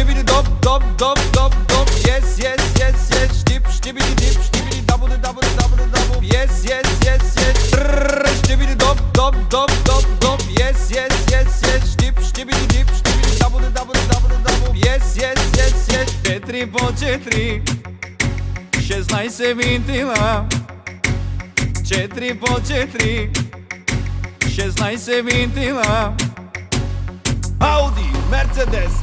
Știbidi dop, dop, dop, dop, dop. Yes, yes, yes, yes. Știb, știbidi dip, știbidi dabu de dabu de dabu de dabu. Yes, yes, yes, yes. Știbidi dop, dop, dop, dop, dop. Yes, yes, yes, yes. Știb, știbidi dip, știbidi dabu de dabu de dabu de dabu. Yes, yes, yes, yes. Četiri po četiri, 16 se vintila. Četiri po četiri, 16 se vintila. Audi, Mercedes,